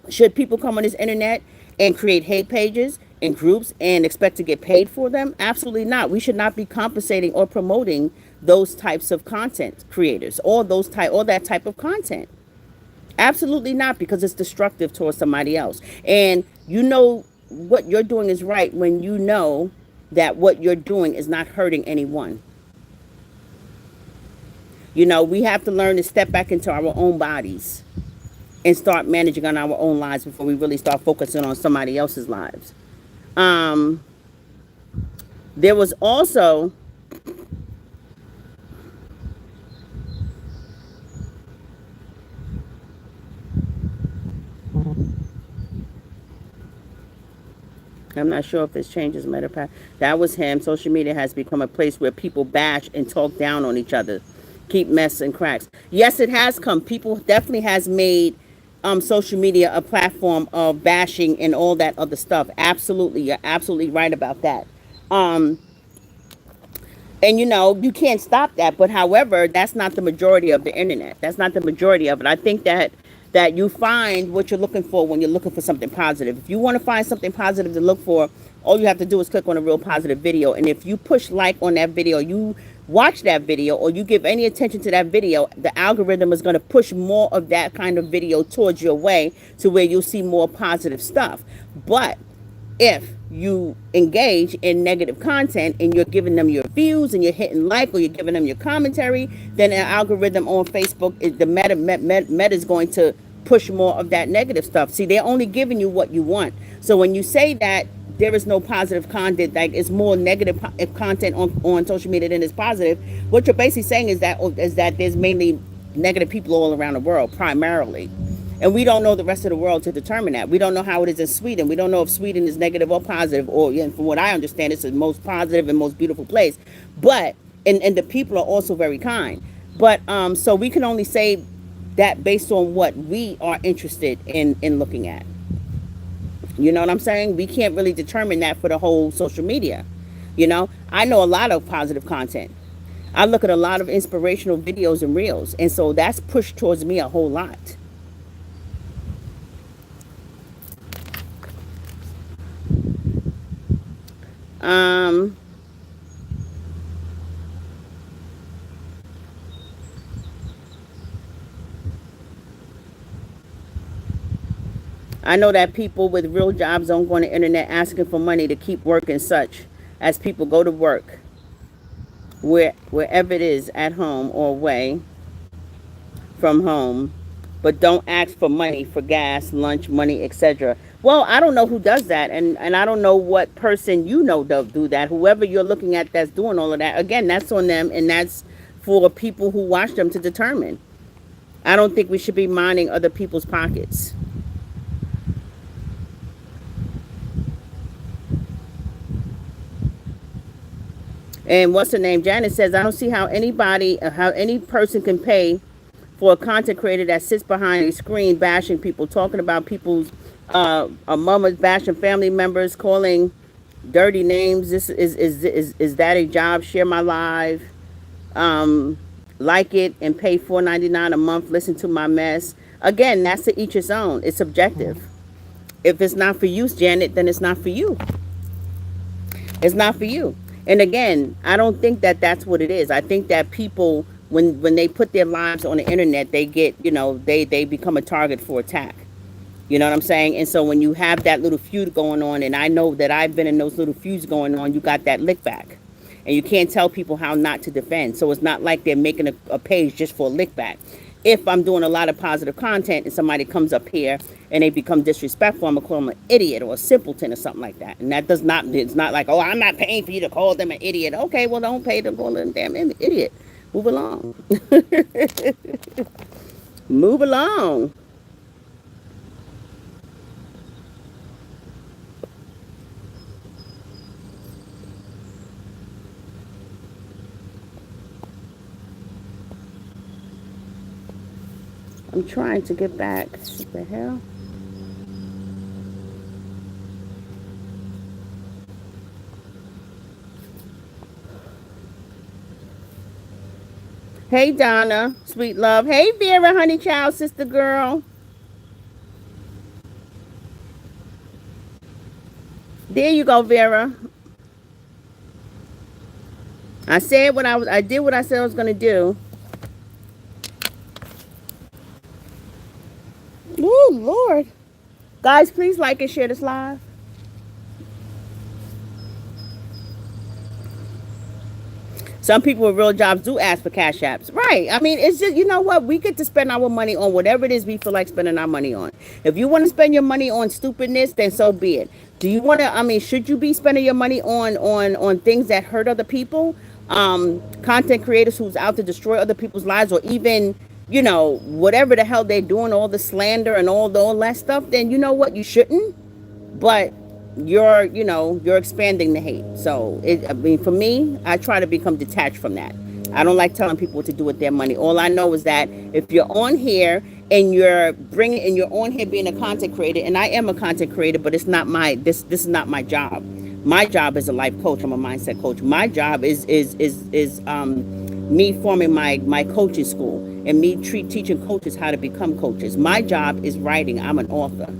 should people come on this internet and create hate pages in groups and expect to get paid for them? Absolutely not. We should not be compensating or promoting those types of content creators or that type of content. Absolutely not, because it's destructive towards somebody else. And you know what you're doing is right when you know that what you're doing is not hurting anyone. You know, we have to learn to step back into our own bodies and start managing on our own lives before we really start focusing on somebody else's lives. Um, there was also, I'm not sure if this changes matter path. That was him. Social media has become a place where people bash and talk down on each other, keep mess and cracks. Yes, it has come. People definitely has made social media a platform of bashing and all that other stuff. Absolutely, you're absolutely right about that. Um, and you know, you can't stop that, but however, that's not the majority of the internet. That's not the majority of it. I think that you find what you're looking for when you're looking for something positive. If you want to find something positive to look for, all you have to do is click on a real positive video, and if you push like on that video, you watch that video, or you give any attention to that video, the algorithm is going to push more of that kind of video towards your way, to where you'll see more positive stuff. But if you engage in negative content and you're giving them your views and you're hitting like, or you're giving them your commentary, then an algorithm on Facebook, the meta is going to push more of that negative stuff. See, they're only giving you what you want. So when you say that there is no positive content, like it's more negative content on social media than it's positive, what you're basically saying is that there's mainly negative people all around the world, primarily. And we don't know the rest of the world to determine that. We don't know how it is in Sweden. We don't know if Sweden is negative or positive, or, yeah, from what I understand, it's the most positive and most beautiful place. But, and the people are also very kind. But, so we can only say that based on what we are interested in looking at. You know what I'm saying? We can't really determine that for the whole social media. You know, I know a lot of positive content. I look at a lot of inspirational videos and reels. And so that's pushed towards me a whole lot. Um, I know that people with real jobs don't go on the internet asking for money to keep working, such as people go to work wherever it is, at home or away from home, but don't ask for money for gas, lunch money, etc. Well, I don't know who does that, and I don't know what person you know does do that. Whoever you're looking at that's doing all of that, again, that's on them, and that's for people who watch them to determine. I don't think we should be minding other people's pockets. And what's her name? Janet says, I don't see how any person can pay for a content creator that sits behind a screen bashing people, talking about people's mamas, bashing family members, calling dirty names. This is that a job? Share my live, um, like it, and pay $4.99 a month. Listen to my mess. Again, that's to each his own. It's subjective. If it's not for you, Janet, then it's not for you. It's not for you. And again, I don't think that that's what it is. I think that people, when they put their lives on the internet, they get, they become a target for attack. You know what I'm saying? And so when you have that little feud going on, and I know that I've been in those little feuds going on, you got that lick back. And you can't tell people how not to defend. So it's not like they're making a page just for a lick back. If I'm doing a lot of positive content and somebody comes up here and they become disrespectful, I'm going to call them an idiot or a simpleton or something like that. And that does not, it's not like, oh, I'm not paying for you to call them an idiot. Okay, well, don't pay them, call them damn idiot. Move along. Move along. I'm trying to get back. What the hell? Hey, Donna, sweet love. Hey, Vera, honey child, sister girl. There you go, Vera. I did what I said I was gonna do. Oh Lord. Guys, please like and share this live. Some people with real jobs do ask for cash apps. Right. I mean, it's just, you know what? We get to spend our money on whatever it is we feel like spending our money on. If you want to spend your money on stupidness, then so be it. Do you want to, I mean, should you be spending your money on things that hurt other people? Content creators who's out to destroy other people's lives, or even, whatever the hell they're doing, all the slander and all that stuff, then you know what? You shouldn't. But you're expanding the hate. So I mean, for me, I try to become detached from that. I don't like telling people what to do with their money. All I know is that if you're on here and you're on here being a content creator, and I am a content creator, but it's not this is not my job. My job is a life coach. I'm a mindset coach. My job is me forming my coaching school, and me teaching coaches how to become coaches. My job is writing. I'm an author.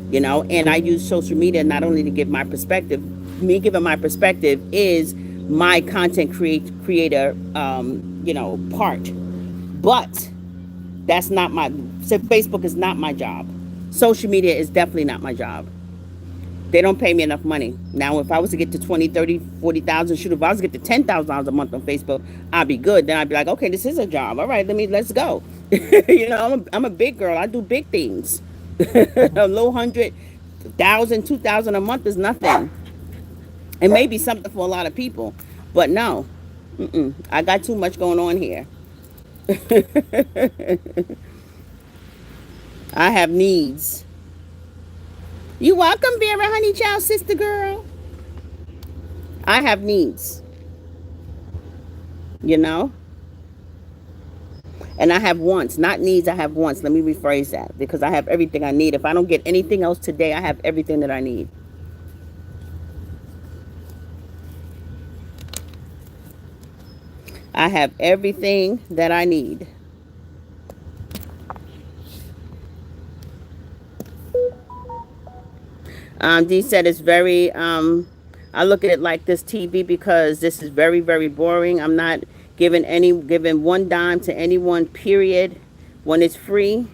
And I use social media not only to give my perspective. Me giving my perspective is my content creator part. But that's not my so Facebook is not my job. Social media is definitely not my job. They don't pay me enough money. Now, if I was to get to 20, 30, 40,000, shoot, if I was to get to $10,000 a month on Facebook, I'd be good. Then I'd be like, okay, this is a job. All right, let's go. I'm a big girl. I do big things. A low 100,000, 2,000 a month is nothing. It may be something for a lot of people, but no, I got too much going on here. I have needs. You welcome, Vera, honey child, sister girl. I have needs, you know, and I have wants, not needs. I have wants. Let me rephrase that, because I have everything I need. If I don't get anything else today, I have everything that I need. I have everything that I need. Dee said it's very, I look at it like this TV because this is very, very boring. I'm not giving one dime to anyone, period. When it's free,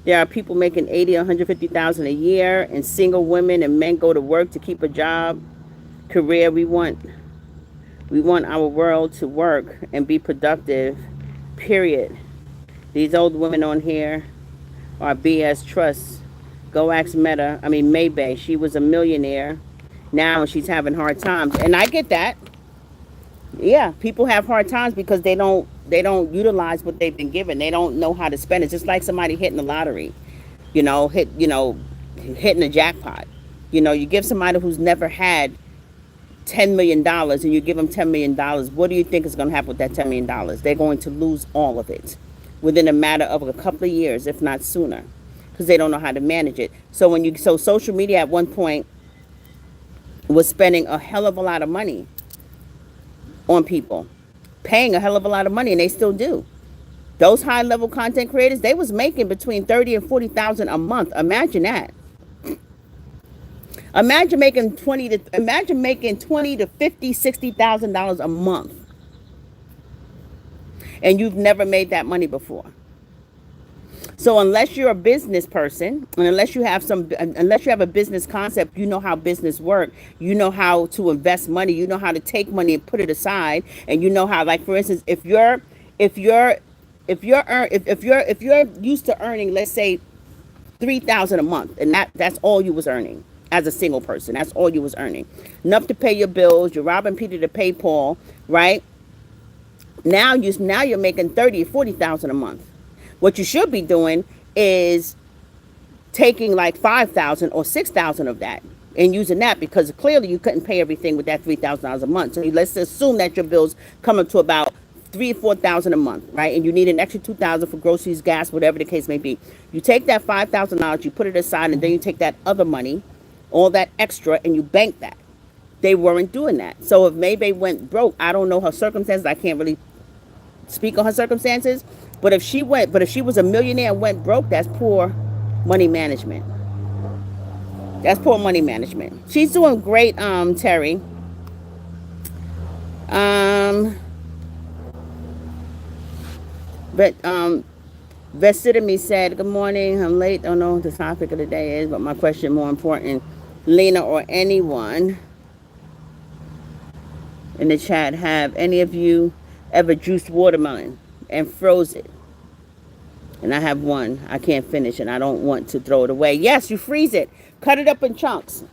there are people making 80, 150,000 a year, and single women and men go to work to keep a job, career. We want our world to work and be productive, period. These old women on here are BS trusts. Go ask Maybay. She was a millionaire. Now she's having hard times. And I get that. Yeah, people have hard times because they don't utilize what they've been given. They don't know how to spend it. It's just like somebody hitting the lottery, hitting a jackpot. You give somebody who's never had $10 million and you give them $10 million. What do you think is going to happen with that $10 million? They're going to lose all of it within a matter of a couple of years, if not sooner, because they don't know how to manage it. So social media at one point was spending a hell of a lot of money on people, paying a hell of a lot of money, and they still do. Those high level content creators, they was making between 30 and 40,000 a month. Imagine that. Imagine making 20 to 50, $60,000 a month, and you've never made that money before. So unless you're a business person, and unless you have a business concept, you know how business work, you know how to invest money, you know how to take money and put it aside, and you know how, like, for instance, if you're used to earning, let's say, 3,000 a month, and that's all you was earning as a single person, that's all you was earning, enough to pay your bills, you're robbing Peter to pay Paul, right? Now you're making 30 or 40,000 a month. What you should be doing is taking like 5,000 or 6,000 of that and using that, because clearly you couldn't pay everything with that $3,000 a month. So let's assume that your bills come up to about 3,000 or 4,000 a month, right? And you need an extra 2,000 for groceries, gas, whatever the case may be. You take that $5,000, you put it aside, and then you take that other money, all that extra, and you bank that. They weren't doing that. So if Maybay went broke, I don't know her circumstances. I can't really speak on her circumstances. But if she was a millionaire and went broke, that's poor money management. That's poor money management. She's doing great, Terry. Um, but Vested in me said, "Good morning. I'm late. Don't know what the topic of the day is, but my question more important. Lena or anyone in the chat, have any of you ever juiced watermelon and froze it? And I have one. I can't finish and I don't want to throw it away. Yes, you freeze it. Cut it up in chunks.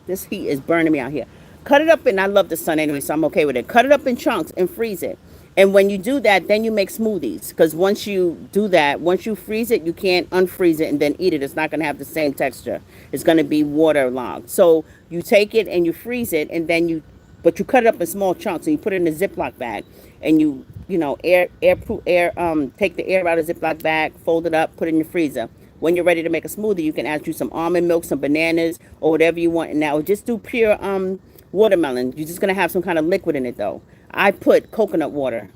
This heat is burning me out here. Cut it up, and I love the sun anyway, so I'm okay with it. Cut it up in chunks and freeze it. And when you do that, then you make smoothies. Because once you do that, once you freeze it, you can't unfreeze it and then eat it. It's not going to have the same texture. It's going to be waterlogged. So you take it and you freeze it, and then but you cut it up in small chunks and you put it in a Ziploc bag, and you know, take the air out of the Ziploc bag, fold it up, put it in the freezer. When you're ready to make a smoothie, you can add you some almond milk, some bananas, or whatever you want. And now just do pure watermelon. You're just gonna have some kind of liquid in it though. I put coconut water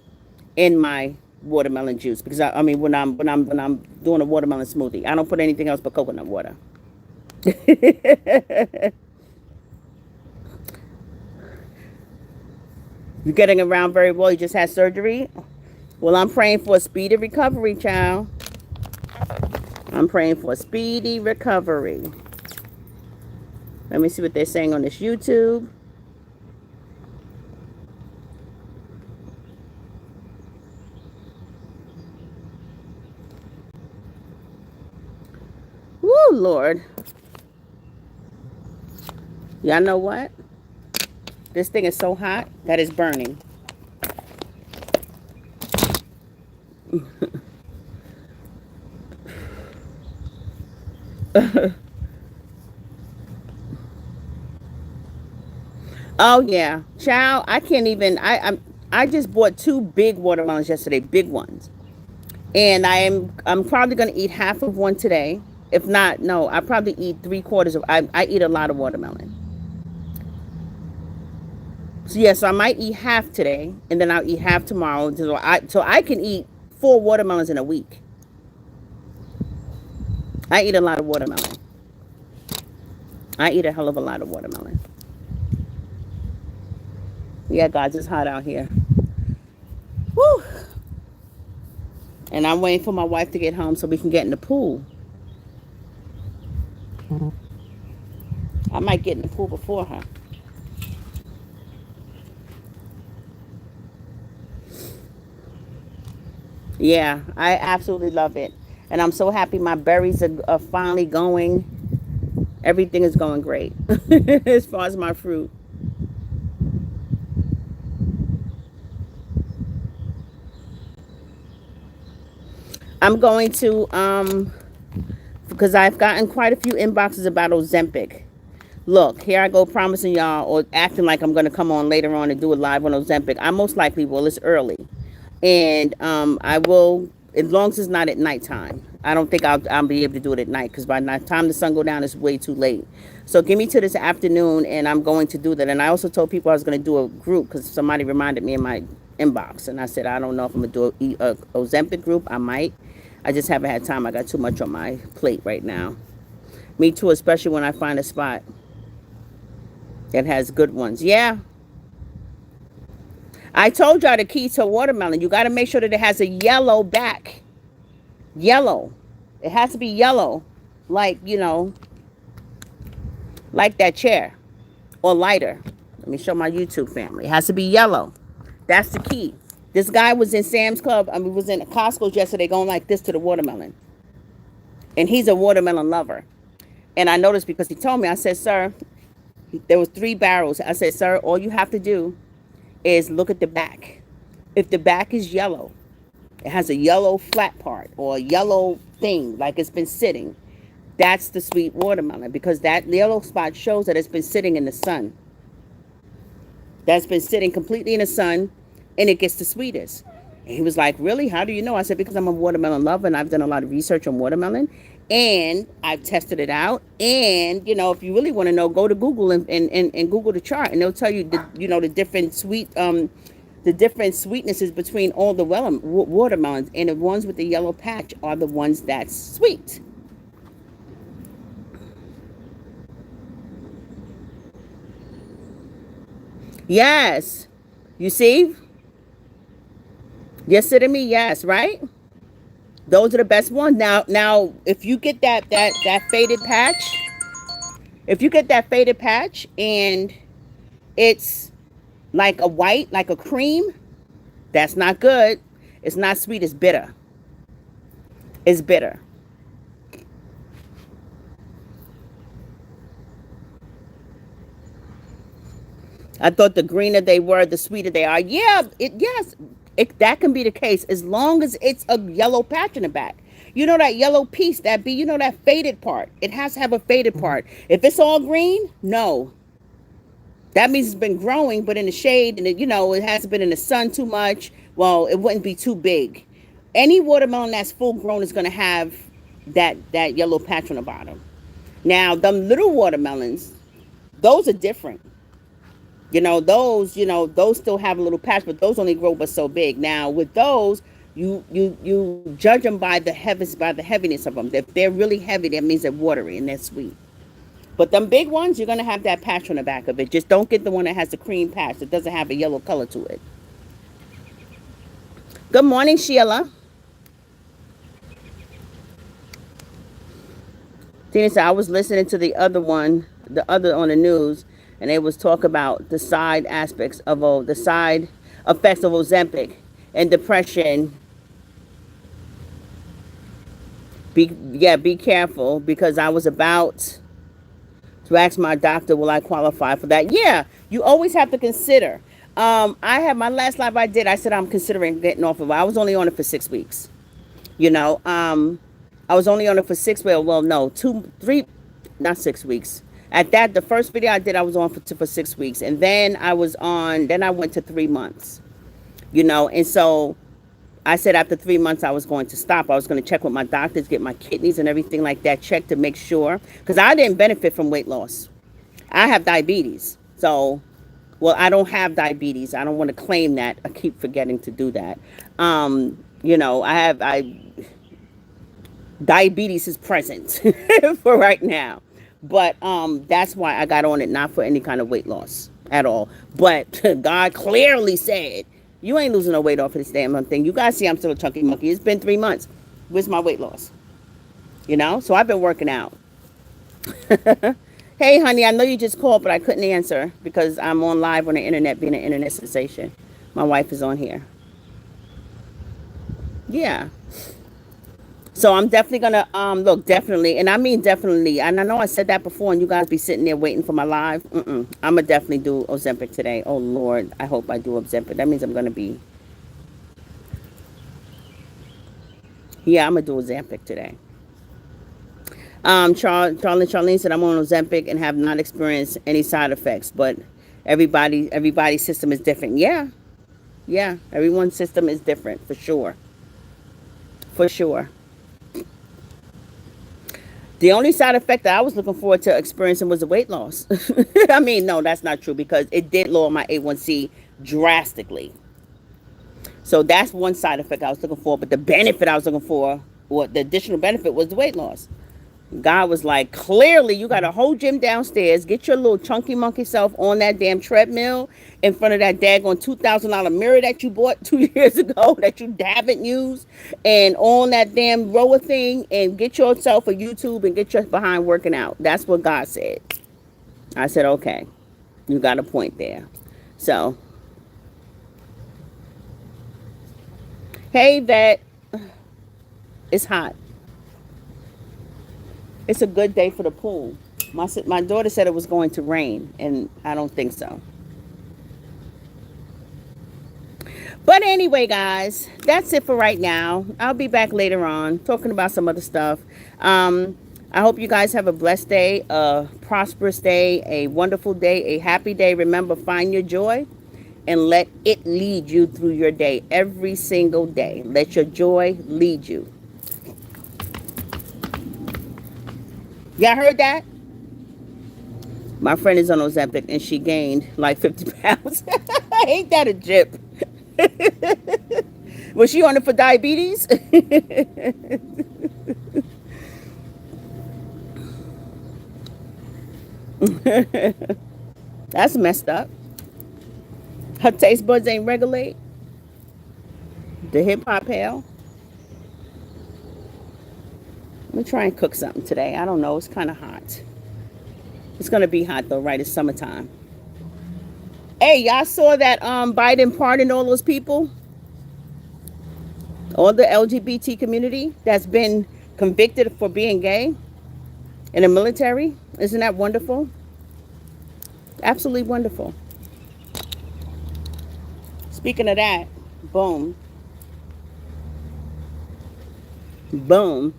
in my watermelon juice because I mean when I'm doing a watermelon smoothie, I don't put anything else but coconut water. You're getting around very well. You just had surgery. Well, I'm praying for a speedy recovery, child. I'm praying for a speedy recovery. Let me see what they're saying on this YouTube. Woo, Lord. Y'all know what? This thing is so hot that it's burning. Oh yeah, child. I can't even. I just bought 2 big watermelons yesterday, big ones, and I'm probably gonna eat half of one today. If not, no, I probably eat 3/4 of. I eat a lot of watermelon. So yeah, so I might eat half today, and then I'll eat half tomorrow. So I can eat 4 watermelons in a week. I eat a lot of watermelon. I eat a hell of a lot of watermelon. Yeah, guys, it's hot out here. Woo! And I'm waiting for my wife to get home so we can get in the pool. I might get in the pool before her. Yeah, I absolutely love it. And I'm so happy my berries are finally going. Everything is going great as far as my fruit. I'm going to, because I've gotten quite a few inboxes about Ozempic. Look, here I go promising y'all or acting like I'm going to come on later on and do a live on Ozempic. I most likely will. It's early. And I will, as long as it's not at nighttime. I don't think I'll be able to do it at night because by the time the sun go down, it's way too late. So give me to this afternoon, and I'm going to do that. And I also told people I was going to do a group because somebody reminded me in my inbox. And I said, I don't know if I'm going to do a Ozempic group. I might. I just haven't had time. I got too much on my plate right now. Me too, especially when I find a spot that has good ones. Yeah. I told y'all the key to watermelon. You got to make sure that it has a yellow back. Yellow. It has to be yellow. Like, like that chair. Or lighter. Let me show my YouTube family. It has to be yellow. That's the key. This guy was in Sam's Club. Was in Costco's yesterday going like this to the watermelon. And he's a watermelon lover. And I noticed because he told me, I said, sir, there was 3 barrels. I said, sir, all you have to do is look at the back. If the back is yellow, it has a yellow flat part or a yellow thing like it's been sitting, that's the sweet watermelon because that yellow spot shows that it's been sitting in the sun. That's been sitting completely in the sun and it gets the sweetest. And he was like, really? How do you know? I said, because I'm a watermelon lover and I've done a lot of research on watermelon and I've tested it out. And, if you really want to know, go to Google and Google the chart and they'll tell you, the different the different sweetnesses between all the watermelons. And the ones with the yellow patch are the ones that's sweet. Yes. You see? Yes to me, yes, right? Those are the best ones. Now, if you get that faded patch, if you get that faded patch and it's like a white, like a cream, that's not good. It's not sweet. It's bitter. It's bitter. I thought the greener they were, the sweeter they are. Yeah, yes, that can be the case as long as it's a yellow patch in the back. You know that yellow piece, you know that faded part. It has to have a faded part. If it's all green, no. That means it's been growing, but in the shade, and it hasn't been in the sun too much. Well, it wouldn't be too big. Any watermelon that's full grown is going to have that yellow patch on the bottom. Now, them little watermelons, those are different. Those still have a little patch, but those only grow but so big. Now with those, you judge them by the heaviness of them. If they're really heavy, that means they're watery and they're sweet. But them big ones, you're gonna have that patch on the back of it. Just don't get the one that has the cream patch that doesn't have a yellow color to it. Good morning, Sheila. Tina said I was listening to the other on the news, and they was talk about the side effects of Ozempic and depression. Be careful, because I was about to ask my doctor, will I qualify for that? Yeah, you always have to consider. I had my last live I did. I said I'm considering getting off of it. I was only on it for 6 weeks. You know, I was only on it for 6 weeks. Well, no, 2, 3, not 6 weeks. At that, the first video I did, I was on for 6 weeks, and then then I went to 3 months. And so I said after 3 months I was going to stop. I was going to check with my doctors, get my kidneys and everything like that checked to make sure, because I didn't benefit from weight loss. I have diabetes. So, well, I don't have diabetes. I don't want to claim that. I keep forgetting to do that. I diabetes is present for right now. But that's why I got on it, not for any kind of weight loss at all. But God clearly said, you ain't losing no weight off of this damn thing. You guys see I'm still a chunky monkey. It's been 3 months. Where's my weight loss? So I've been working out. Hey, honey, I know you just called, but I couldn't answer because I'm on live on the internet, being an internet sensation. My wife is on here. Yeah. So I'm definitely gonna look, definitely, and I mean definitely, and I know I said that before, and you guys be sitting there waiting for my live. I'm gonna definitely do Ozempic today. Oh Lord, I hope I do Ozempic. That means I'm gonna be, yeah, I'm gonna do Ozempic today. Charlene said I'm on Ozempic and have not experienced any side effects, but everybody's system is different. Yeah, everyone's system is different for sure, for sure. The only side effect that I was looking forward to experiencing was the weight loss. I mean, no, that's not true, because it did lower my A1C drastically. So that's one side effect I was looking for. But the benefit I was looking for, or the additional benefit, was the weight loss. God was like, clearly, you got a whole gym downstairs. Get your little chunky monkey self on that damn treadmill in front of that daggone $2,000 mirror that you bought 2 years ago that you haven't used, and on that damn rower thing, and get yourself a YouTube and get your behind working out. That's what God said. I said, okay, you got a point there. So, hey, Vet, it's hot. It's a good day for the pool. My daughter said it was going to rain, and I don't think so. But anyway, guys, that's it for right now. I'll be back later on talking about some other stuff. I hope you guys have a blessed day, a prosperous day, a wonderful day, a happy day. Remember, find your joy and let it lead you through your day every single day. Let your joy lead you. Y'all heard that? My friend is on Ozempic and she gained like 50 pounds. Ain't that a jip? Was she on it for diabetes? That's messed up. Her taste buds ain't regulate. The hip hop hell. Let me try and cook something today. I don't know. It's kind of hot. It's gonna be hot though, right? It's summertime. Hey, y'all saw that Biden pardoned all those people, all the LGBT community that's been convicted for being gay in the military. Isn't that wonderful? Absolutely wonderful. Speaking of that, boom, boom.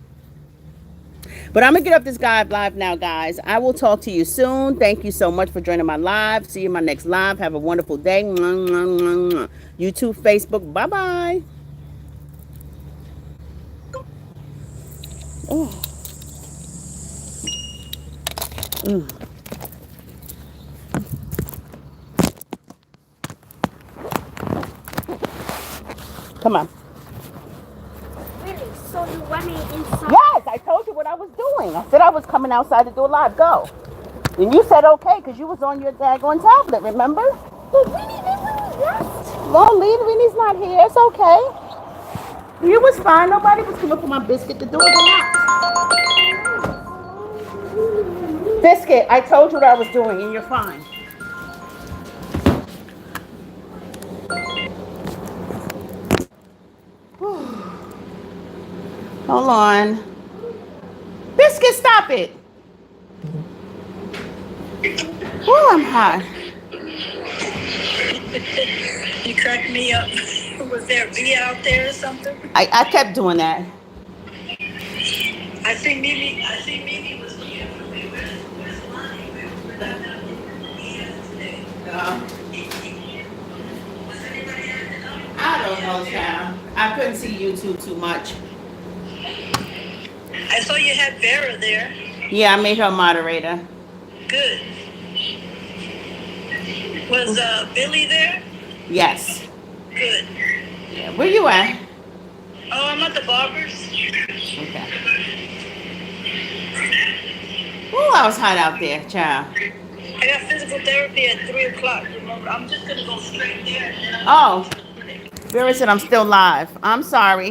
But I'm gonna get up this guy live now, guys. I will talk to you soon. Thank you so much for joining my live. See you in my next live. Have a wonderful day. YouTube, Facebook. Bye bye. Oh. Come on. Really? So you want me inside? Yes, I told you what I was doing. I said I was coming outside to do a live. Go. And you said okay because you was on your daggone tablet, remember? But Winnie never left. Well, Lena's not here. It's okay. You was fine. Nobody was coming for my biscuit. The door was locked. Biscuit, I told you what I was doing, and you're fine. Hold on. Biscuit, stop it. Oh, I'm hot. You cracked me up. Was there a bee out there or something? I kept doing that. I think Mimi was here. Where's Lonnie? We're not here today. Was anybody acting up? I don't know, child. I couldn't see YouTube too much. I saw you had Vera there. Yeah, I made her a moderator. Good. Was Billy there? Yes. Good. Yeah. Where you at? Oh, I'm at the barber's. Okay. Oh, I was hot out there, child. I got physical therapy at 3 o'clock. Remember, I'm just gonna go straight there. Oh, Vera said I'm still live. I'm sorry.